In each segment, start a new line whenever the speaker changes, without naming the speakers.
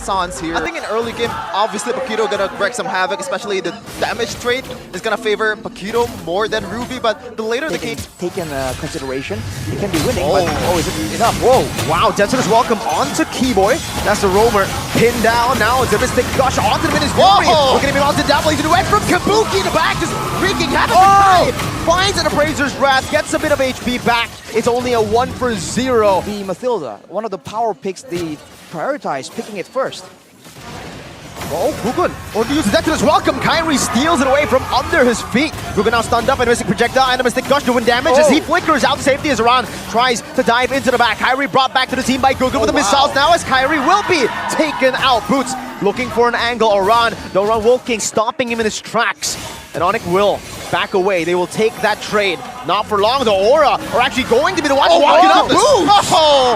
Sans here. I think in early game, obviously Paquito gonna wreak some havoc, especially the damage trade is gonna favor Paquito more than Ruby, but the later the game...
Taken consideration, you can be winning, but is it enough? Whoa, wow, Denson is welcome onto 𝗢𝗚𝗖. That's the roamer, pinned down, now it's a Mystic Gush onto the Minus Fury. Looking at him onto down, he's duet from 𝗢𝗚𝗜𝗖 in the back, just wreaking havoc. Finds an Appraiser's Wrath, gets a bit of HP back. It's only a 1-0. The Mathilda, one of the power picks, they prioritize picking it first. Oh, 𝗚𝗠𝗚𝗛, or to use that to his welcome. 𝗢𝗚𝗓 steals it away from under his feet. 𝗚𝗠𝗚 now stunned up and a Mystic Projectile and a Mystic Gush doing damage as he flickers out to safety as 𝗓 tries to dive into the back. 𝗢𝗚𝗓 brought back to the team by 𝗚𝗠𝗚 with the missiles now as 𝗢𝗚𝗓 will be taken out. Boots looking for an angle. 𝗓, no run Wolfking stopping him in his tracks. And onyx will back away. They will take that trade. Not for long. The Aura are actually going to be the ones walking up.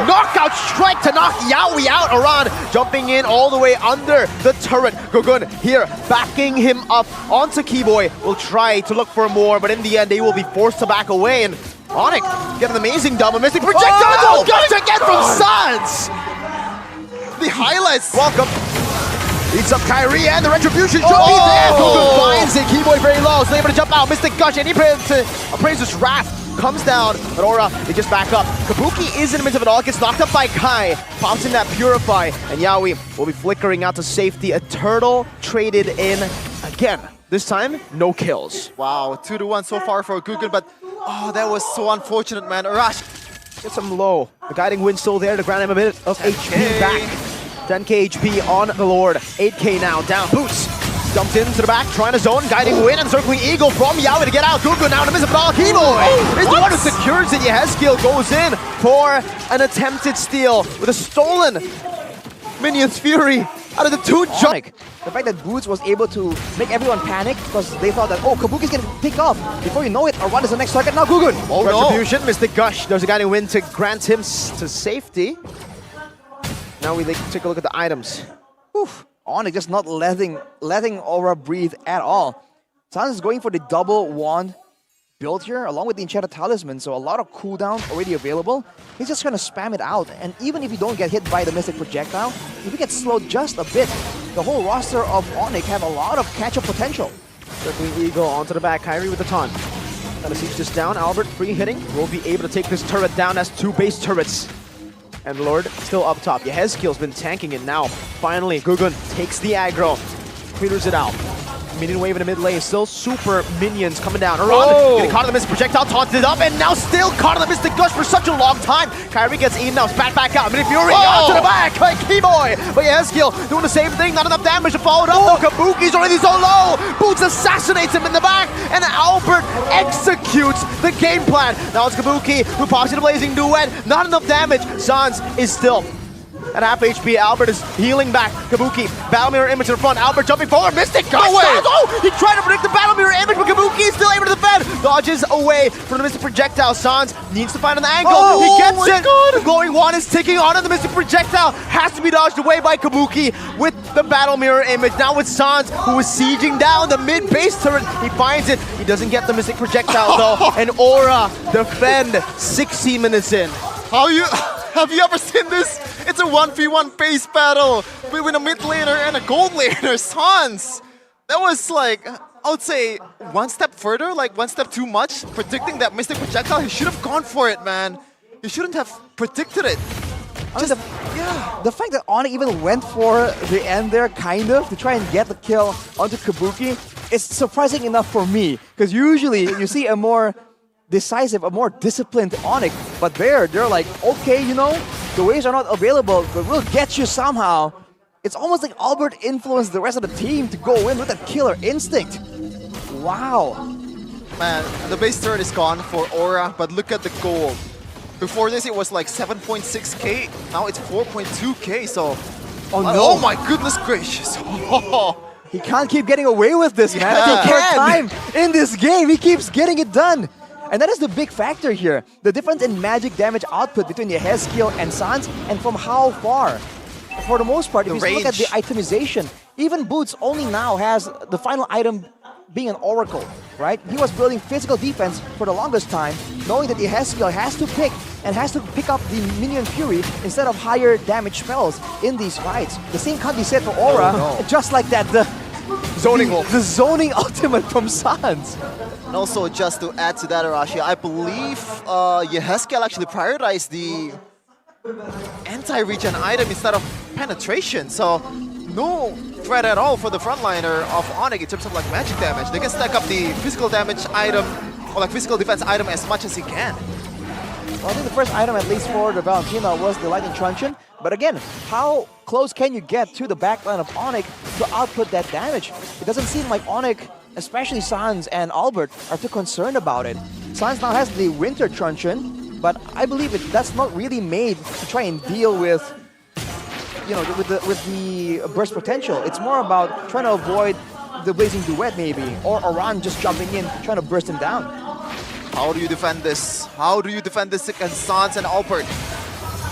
Knockout strike to knock Yaoi out. 𝗓 jumping in all the way under the turret. 𝗚𝗠𝗚 here backing him up onto 𝗢𝗚𝗖. Will try to look for more, but in the end they will be forced to back away. And onyx get an amazing double Mystic Projectile. Gush again from Sans.
The highlights.
Welcome. Beats up 𝗢𝗚𝗓 and the retribution should be there. 𝗚𝗠𝗚 finds it. 𝗢𝗚𝗖 very low, so able to jump out. Mystic Gush and he Appraiser's Wrath comes down, but Aura, they just back up. Kabuki is in the midst of it all, gets knocked up by Kai, pops in that Purify, and Yaoi will be flickering out to safety. A turtle traded in again. This time, no kills.
Wow, 2-1 so far for 𝗚𝗠𝗚, but that was so unfortunate, man. Rush
gets him low. The guiding wind still there to grant him a bit of HP back. 10k HP on the Lord. 8k now down. Boots jumped into the back, trying to zone, guiding wind and circling eagle from Yaoi to get out. 𝗚𝗠𝗚 now in the midst of it all. 𝗢𝗚𝗖 is the one who secures it. 𝗢𝗑𝗘 goes in for an attempted steal with a stolen Minion's Fury out of the two jump. The fact that Boots was able to make everyone panic because they thought that, Kabuki's gonna pick off. Before you know it, 𝗓 is the next target. Now 𝗚𝗠𝗚. Retribution, Mystic Gush. There's a guiding wind to grant him to safety. Now we take a look at the items. onyx just not letting Aura breathe at all. Sans is going for the double wand build here, along with the Enchanted Talisman, so a lot of cooldown already available. He's just gonna spam it out, and even if you don't get hit by the Mystic Projectile, if you get slowed just a bit, the whole roster of onyx have a lot of catch-up potential. Circling Eagle onto the back, 𝗢𝗚𝗓 with the taunt. Gonna siege this down, Albert free hitting, will be able to take this turret down as 2 base turrets. And Lord still up top. 𝗢𝗑𝗘's been tanking it now. Finally, 𝗚𝗠𝗚 takes the aggro, clears it out. Minion wave in the mid lane, still super minions coming down. 𝗓 getting caught in the Mystic Projectile, taunted up, and now still caught in the Mystic Gush for such a long time. 𝗢𝗚𝗓 gets eaten now, spat back out. Minute Fury onto the back by 𝗢𝗚𝗖. But 𝗢𝗑𝗘 doing the same thing, not enough damage to follow it up. Kabuki's already so low. Boots assassinates him in the back, and Albert executes the game plan. Now it's 𝗢𝗚𝗑 who pops in a blazing duet. Not enough damage. Sans is still at half HP. Albert is healing back. 𝗢𝗚𝗑, Battle Mirror Image in the front. Albert jumping forward. Mystic Gush! He tried to predict the Battle Mirror Image, but 𝗢𝗚𝗑 is still able to defend. Dodges away from the Mystic Projectile. Sans needs to find an angle. He gets it. The glowing wand is ticking on, and the Mystic Projectile has to be dodged away by 𝗢𝗚𝗑 with the Battle Mirror Image. Now with Sans, who is sieging down the mid base turret. He finds it. He doesn't get the Mystic Projectile though. And Aura defend 60 minutes in.
Have you ever seen this? It's a 1v1 base battle between a mid laner and a gold laner. Sans, that was like, I would say, one step further, like one step too much. Predicting that Mystic Projectile, he should have gone for it, man. He shouldn't have predicted it.
The fact that onyx even went for the end there, kind of, to try and get the kill onto 𝗢𝗚𝗑 is surprising enough for me. Because usually you see a more decisive, a more disciplined onyx, but they're like, okay, the waves are not available, but we'll get you somehow. It's almost like Albert influenced the rest of the team to go in with that killer instinct. Wow.
Man, the base turret is gone for Aura, but look at the gold. Before this, it was like 7.6k. Now it's 4.2k, so... Oh my goodness gracious.
He can't keep getting away with this, man. That's the third time in this game. He keeps getting it done. And that is the big factor here. The difference in magic damage output between 𝗢𝗑𝗘 and Sans, and from how far. For the most part, if you look at the itemization, even Boots only now has the final item being an Oracle, right? He was building physical defense for the longest time, knowing that 𝗢𝗑𝗘 has to pick and has to pick up the minion fury instead of higher damage spells in these fights. The same can't be said for Aura. Just like that, the zoning ultimate from Sans.
And also, just to add to that, Arashi, I believe 𝗢𝗚𝗘𝗥𝗔 actually prioritized the anti-regen item instead of penetration. So no threat at all for the frontliner of Onyx in terms of like magic damage. They can stack up the physical damage item or like physical defense item as much as he can.
Well, I think the first item, at least for the Valentina, was the Lightning Truncheon. But again, how close can you get to the backline of Onyx to output that damage? It doesn't seem like Onyx, especially Sans and Albert, are too concerned about it. Sans now has the Winter Truncheon, but I believe that's not really made to try and deal with, you know, with the burst potential. It's more about trying to avoid the Blazing Duet maybe, or Aran just jumping in, trying to burst him down.
How do you defend this? How do you defend this against Sans and Albert?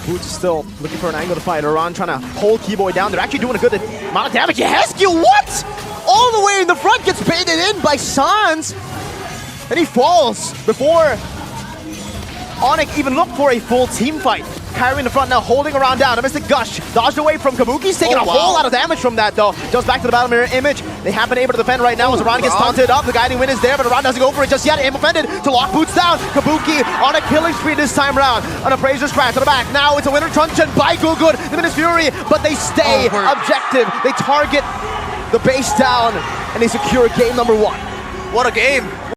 Boots still looking for an angle to fight. Aran trying to hold Keyboy down. They're actually doing a good amount of damage. 𝗢𝗚𝗘𝗥𝗔, what? All the way in the front, gets baited in by Sans. And he falls before Onyx even looked for a full team fight. Kyrie in the front now, holding around down. A Mystic Gush dodged away from Kabuki. He's taking a whole lot of damage from that, though. Goes back to the Battle Mirror image. They have been able to defend right now as Aran gets taunted up. The Guiding Wind is there, but Aran doesn't go for it just yet. Aim offended to lock Boots down. Kabuki on a killing spree this time round. On a Appraiser's Crash to the back. Now it's a Winter Truncheon by 𝗚𝗚𝗚𝗛. The Minus Fury, but they stay objective. They target the base down, and they secure game number 1.
What a game!